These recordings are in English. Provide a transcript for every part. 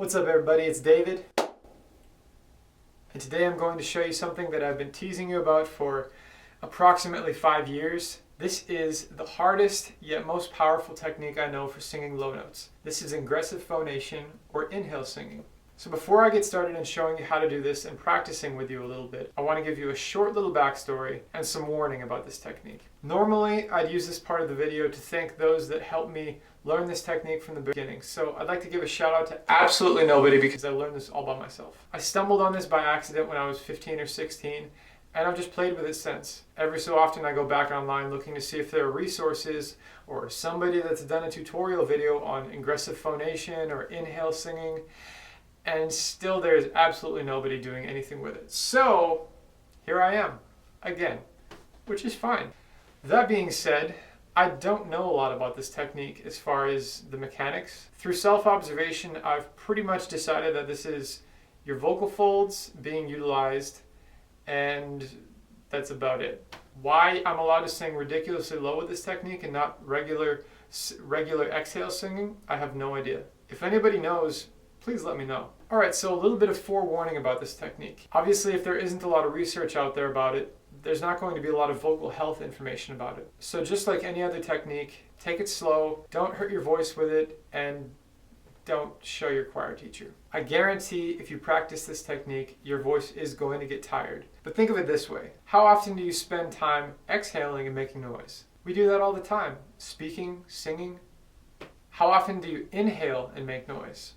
What's up everybody, it's David. And today I'm going to show you something that I've been teasing you about for approximately 5 years. This is the hardest yet most powerful technique I know for singing low notes. This is Ingressive phonation or inhale singing. So before I get started in showing you how to do this and practicing with you a little bit, I want to give you a short little backstory and some warning about this technique. Normally, I'd use this part of the video to thank those that helped me learn this technique from the beginning. So I'd like to give a shout out to absolutely nobody because I learned this all by myself. I stumbled on this by accident when I was 15 or 16, and I've just played with it since. Every so often I go back online looking to see if there are resources or somebody that's done a tutorial video on Ingressive phonation or inhale singing, and still there's absolutely nobody doing anything with it. So here I am, again, which is fine. That being said, I don't know a lot about this technique as far as the mechanics. Through self-observation, I've pretty much decided that this is your vocal folds being utilized, and that's about it. Why I'm allowed to sing ridiculously low with this technique and not regular exhale singing, I have no idea. If anybody knows, please let me know. Alright, so a little bit of forewarning about this technique. Obviously, if there isn't a lot of research out there about it, there's not going to be a lot of vocal health information about it. So just like any other technique, take it slow, don't hurt your voice with it, and don't show your choir teacher. I guarantee if you practice this technique, your voice is going to get tired. But think of it this way. How often do you spend time exhaling and making noise? We do that all the time. Speaking, singing. How often do you inhale and make noise?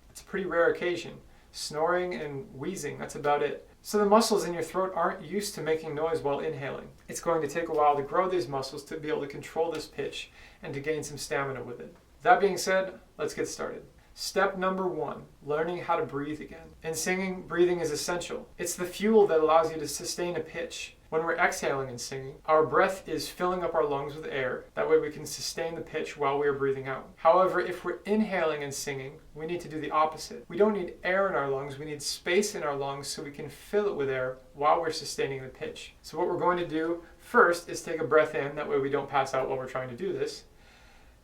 It's a pretty rare occasion. Snoring and wheezing, that's about it. So the muscles in your throat aren't used to making noise while inhaling. It's going to take a while to grow these muscles to be able to control this pitch and to gain some stamina with it. That being said, let's get started. Step number 1, learning how to breathe again. In singing, breathing is essential. It's the fuel that allows you to sustain a pitch. When we're exhaling and singing, our breath is filling up our lungs with air. That way we can sustain the pitch while we are breathing out. However, if we're inhaling and singing, we need to do the opposite. We don't need air in our lungs, we need space in our lungs so we can fill it with air while we're sustaining the pitch. So what we're going to do first is take a breath in, that way we don't pass out while we're trying to do this.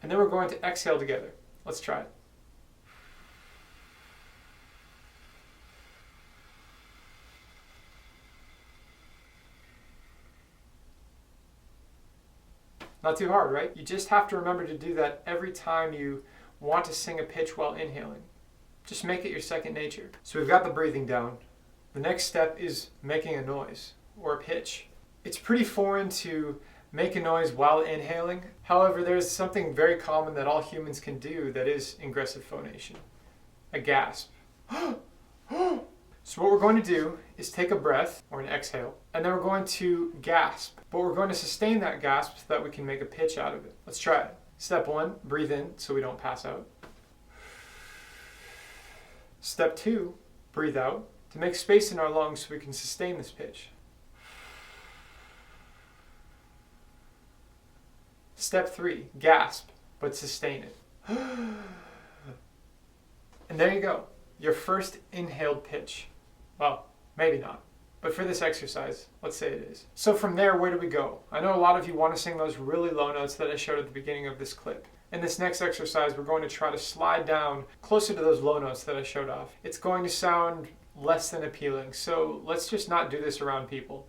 And then we're going to exhale together. Let's try it. Not too hard, right? You just have to remember to do that every time you want to sing a pitch while inhaling. Just make it your second nature. So we've got the breathing down. The next step is making a noise or a pitch. It's pretty foreign to make a noise while inhaling. However, there's something very common that all humans can do that is Ingressive phonation. A gasp. So what we're going to do is take a breath, or an exhale, and then we're going to gasp. But we're going to sustain that gasp so that we can make a pitch out of it. Let's try it. Step 1, breathe in so we don't pass out. Step 2, breathe out to make space in our lungs so we can sustain this pitch. Step 3, gasp, but sustain it. And there you go, your first inhaled pitch. Well, maybe not, but for this exercise, let's say it is. So from there, where do we go? I know a lot of you want to sing those really low notes that I showed at the beginning of this clip. In this next exercise, we're going to try to slide down closer to those low notes that I showed off. It's going to sound less than appealing, so let's just not do this around people.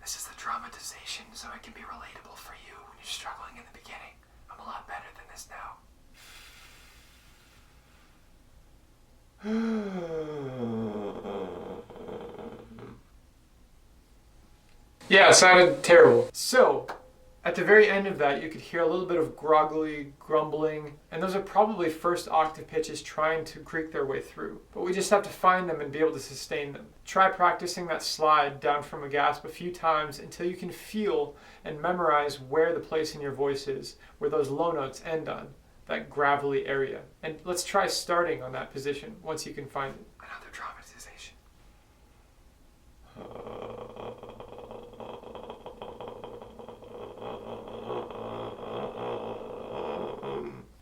This is the dramatization, so it can be relatable for you when you're struggling in the beginning. I'm a lot better than this now. Yeah, it sounded terrible. So, at the very end of that, you could hear a little bit of groggly grumbling, and those are probably first octave pitches trying to creak their way through. But we just have to find them and be able to sustain them. Try practicing that slide down from a gasp a few times until you can feel and memorize where the place in your voice is, where those low notes end on. That gravelly area. And let's try starting on that position once you can find it. Another dramatization.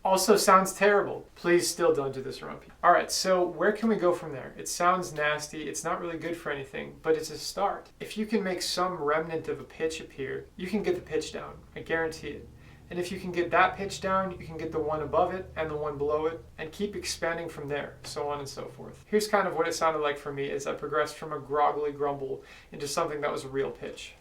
Also sounds terrible. Please still don't do this around people. Alright, so where can we go from there? It sounds nasty, it's not really good for anything, but it's a start. If you can make some remnant of a pitch appear, you can get the pitch down. I guarantee it. And if you can get that pitch down, you can get the one above it and the one below it, and keep expanding from there, so on and so forth. Here's kind of what it sounded like for me as I progressed from a groggly grumble into something that was a real pitch.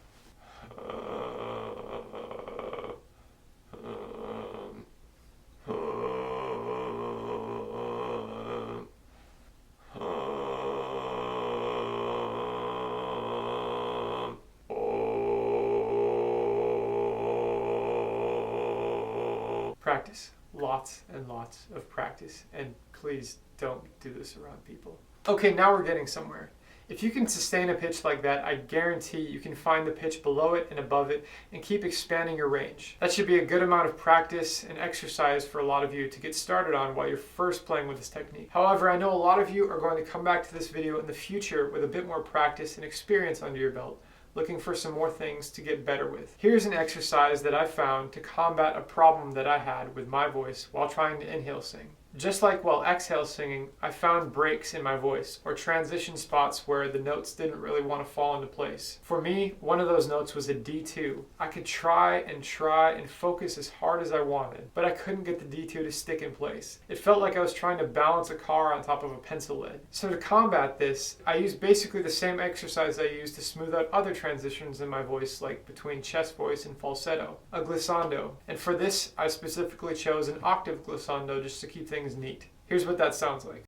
Practice. Lots and lots of practice. And please don't do this around people. Okay, now we're getting somewhere. If you can sustain a pitch like that, I guarantee you can find the pitch below it and above it and keep expanding your range. That should be a good amount of practice and exercise for a lot of you to get started on while you're first playing with this technique. However, I know a lot of you are going to come back to this video in the future with a bit more practice and experience under your belt, looking for some more things to get better with. Here's an exercise that I found to combat a problem that I had with my voice while trying to inhale sing. Just like while exhale singing, I found breaks in my voice, or transition spots where the notes didn't really want to fall into place. For me, one of those notes was a D2. I could try and focus as hard as I wanted, but I couldn't get the D2 to stick in place. It felt like I was trying to balance a car on top of a pencil lead. So to combat this, I used basically the same exercise I used to smooth out other transitions in my voice, like between chest voice and falsetto, a glissando. And for this, I specifically chose an octave glissando just to keep things neat. Here's what that sounds like.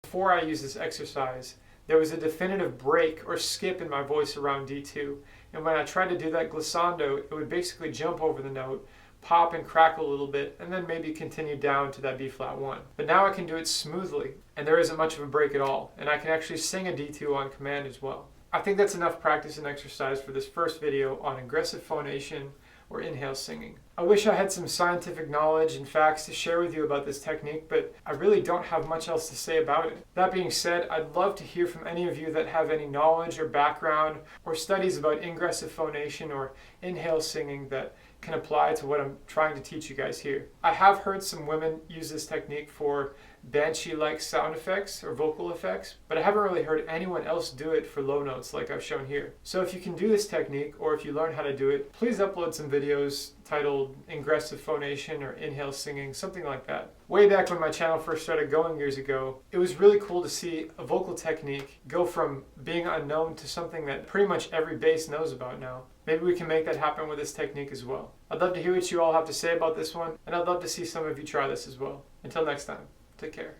Before I used this exercise, there was a definitive break or skip in my voice around D2, and when I tried to do that glissando, it would basically jump over the note, pop and crackle a little bit, and then maybe continue down to that B flat 1. But now I can do it smoothly, and there isn't much of a break at all, and I can actually sing a D2 on command as well. I think that's enough practice and exercise for this first video on ingressive phonation or inhale singing. I wish I had some scientific knowledge and facts to share with you about this technique, but I really don't have much else to say about it. That being said, I'd love to hear from any of you that have any knowledge or background or studies about ingressive phonation or inhale singing that can apply to what I'm trying to teach you guys here. I have heard some women use this technique for banshee-like sound effects or vocal effects, but I haven't really heard anyone else do it for low notes like I've shown here. So if you can do this technique, or if you learn how to do it, please upload some videos titled Ingressive Phonation or Inhale Singing, something like that. Way back when my channel first started going years ago, it was really cool to see a vocal technique go from being unknown to something that pretty much every bass knows about now. Maybe we can make that happen with this technique as well. I'd love to hear what you all have to say about this one, and I'd love to see some of you try this as well. Until next time. Take care.